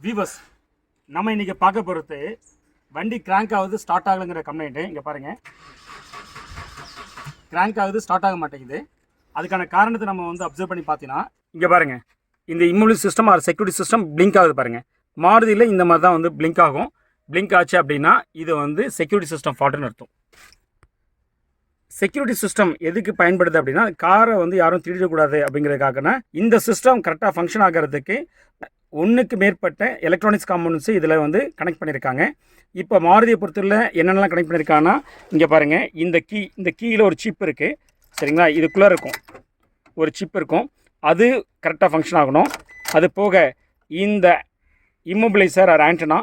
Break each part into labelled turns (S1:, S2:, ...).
S1: Viewers நம்ம இன்றைக்கி பார்க்க போகிறது வண்டி கிராங்க் ஆகுது ஸ்டார்ட் ஆகலைங்கிற கம்ப்ளைண்ட்டு. இங்கே பாருங்கள், கிராங்க் ஆகுது ஸ்டார்ட் ஆக மாட்டேங்குது. அதுக்கான காரணத்தை நம்ம வந்து அப்சர்வ் பண்ணி பார்த்தீங்கன்னா இங்கே பாருங்கள், இந்த immobility system or security system blink ஆகுது பாருங்கள். மாருதியில் இந்த மாதிரி தான் வந்து பிளிங்க் ஆகும். பிளிங்க் ஆச்சு அப்படின்னா இது வந்து செக்யூரிட்டி சிஸ்டம் ஃபால்ட்டுன்னு அர்த்தம். செக்யூரிட்டி சிஸ்டம் எதுக்கு பயன்படுது அப்படின்னா, காரை வந்து யாரும் திருடக்கூடாது அப்படிங்கிறதுக்காகனா இந்த சிஸ்டம் கரெக்டாக ஃபங்க்ஷன் ஆகிறதுக்கு ஒன்றுக்கு மேற்பட்ட எலக்ட்ரானிக்ஸ் காம்பனன்ட்ஸு இதில் வந்து கனெக்ட் பண்ணியிருக்காங்க. இப்போ மாருதியை பொறுத்தவரை என்னென்னலாம் கனெக்ட் பண்ணியிருக்காங்கன்னா, இங்கே பாருங்கள், இந்த கீயில் ஒரு சிப் இருக்குது சரிங்களா. இதுக்குள்ளே இருக்கும் ஒரு சிப் இருக்கும், அது கரெக்டாக ஃபங்க்ஷன் ஆகணும். அது போக இந்த இம்மோபிலைசர் ஆர் ஆண்டனா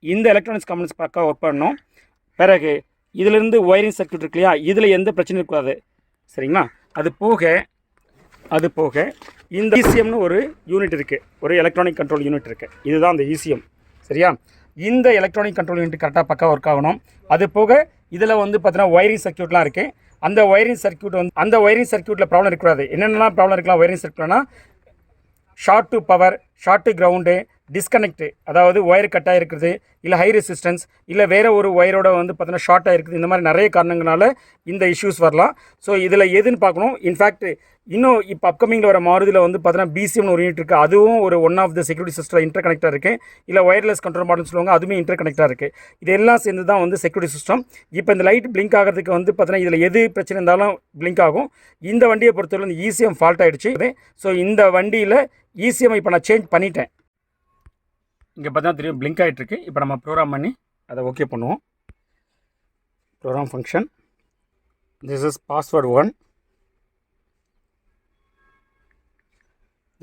S1: இந்த எலக்ட்ரானிக்ஸ் காம்பனன்ட்ஸ் பக்கம் ஒர்க் பண்ணணும். பிறகு இதிலிருந்து ஒயரிங் சர்க்யூட் இருக்கு இல்லையா, இதில் எந்த பிரச்சனையும் இருக்கக்கூடாது சரிங்களா. அது போக இந்த ECMனு ஒரு யூனிட் இருக்குது, ஒரு எலக்ட்ரானிக் கண்ட்ரோல் யூனிட் இருக்குது. இதுதான் அந்த ECM சரியா. இந்த எலக்ட்ரானிக் கண்ட்ரோல் யூனிட் கரெக்டாக பக்கம் ஒர்க் ஆகணும். அது போக இதில் வந்து பார்த்தீங்கன்னா ஒயரிங் சர்க்யூட்லாம் இருக்குது. அந்த ஒயரிங் சர்க்யூட்டில் ப்ராப்ளம் இருக்கக்கூடாது. என்னென்னலாம் ப்ராப்ளம் இருக்கலாம் ஒயரிங் சர்க்யூட்னா, short to power, short to ground, disconnect, அதாவது ஒயர் கட்டாக இருக்குது, இல்லை ஹை ரெசிஸ்டன்ஸ், இல்லை வேறு ஒரு ஒயரோட வந்து பார்த்தீங்கன்னா ஷார்ட்டாக இருக்குது. இந்த மாதிரி நிறைய காரணங்களால இந்த இஷ்யூஸ் வரலாம். ஸோ இதில் எதுன்னு பார்க்கணும். இன்ஃபேக்ட் இன்னும் இப்போ அப்கமிங்கில் வர மாருதியில் வந்து பார்த்தீங்கன்னா BCMனு ஒரு யூனிட் இருக்குது. அதுவும் ஒரு one of the security system இன்டர் கனெக்டாக இருக்குது. இல்லை ஒயர்லெஸ் கண்ட்ரோல் மாடல்னு சொல்லுவாங்க, அதுவுமே இன்டர் கனெக்டாக இருக்குது. இதெல்லாம் சேர்ந்து தான் வந்து செக்யூரிட்டி சிஸ்டம். இப்போ இந்த லைட் பிளிங்க் ஆகிறதுக்கு வந்து பார்த்தீங்கன்னா இதில் எது பிரச்சனை இருந்தாலும் பிளிங்க் ஆகும். இந்த வண்டியை பொறுத்தவரை இந்த ECM ஃபால்ட் ஆகிடுச்சு. ஸோ இந்த வண்டியில் ECM இப்போ நான் சேஞ்ச் பண்ணிட்டேன். இங்கே பார்த்தா தெரியும் பிளிங்க் ஆகிட்டுருக்கு. இப்போ நம்ம ப்ரோக்ராம் பண்ணி அதை ஓகே பண்ணுவோம். Program function, this is password 1,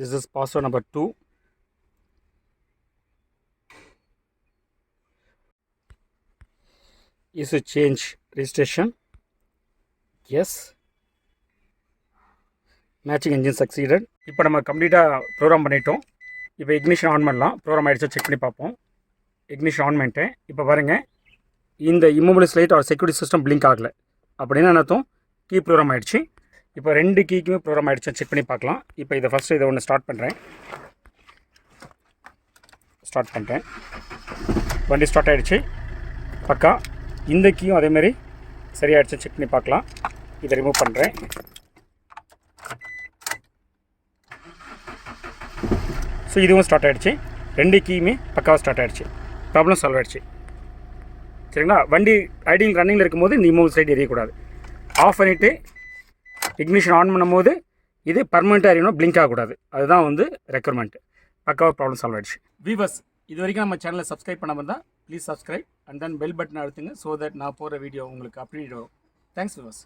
S1: this is password number 2, is to change registration, yes, matching engine succeeded. இப்போ நம்ம கம்ப்ளீட்டாக ப்ரோக்ராம் பண்ணிட்டோம். இப்போ இக்னிஷன் ஆன் பண்ணலாம். ப்ரோக்ராம் ஆகிடுச்சா செக் பண்ணி பார்ப்போம். இக்னிஷன் ஆன் பண்ணிட்டேன். இப்போ பாருங்கள், இந்த immobilise light or security system blink ஆகலை அப்படின்னு அர்த்தம். கீ ப்ரோக்ராம் ஆகிடுச்சு. இப்போ 2 கீக்குமே ப்ரோக்ராம் ஆகிடுச்சு, செக் பண்ணி பார்க்கலாம். இப்போ இதை ஃபஸ்ட்டு இதை ஒன்று ஸ்டார்ட் பண்ணுறேன். வண்டி ஸ்டார்ட் ஆகிடுச்சு பக்கா. இந்த கீயும் அதேமாதிரி சரியாகிடுச்சு, செக் பண்ணி பார்க்கலாம். இதை ரிமூவ் பண்ணுறேன். ஸோ இதுவும் ஸ்டார்ட் ஆகிடுச்சு. 2 கீயுமே பக்காவாக ஸ்டார்ட் ஆகிடுச்சு. ப்ராப்ளம் சால்வ் ஆகிடுச்சு சரிங்களா. வண்டி ஐடியில் ரன்னிங்கில் இருக்கும்போது இந்த இம்மோபில் சைடு எரியக்கூடாது. ஆஃப் பண்ணிவிட்டு இக்னிஷன் ஆன் பண்ணும்போது இது பர்மனெண்ட்டாக எரியணும், பிளிங்க் ஆகக்கூடாது. அதுதான் வந்து ரெக்குயர்மெண்ட். பக்காவாக ப்ராப்ளம் சால்வ் ஆகிடுச்சு. வீவர்ஸ், இது வரைக்கும் நம்ம சேனலை சப்ஸ்கிரைப் பண்ணாமல் தான் please subscribe and then bell button அழுத்துங்க. ஸோ தட் நான் போகிற வீடியோ உங்களுக்கு அப்டேட் வரும். Thanks viewers.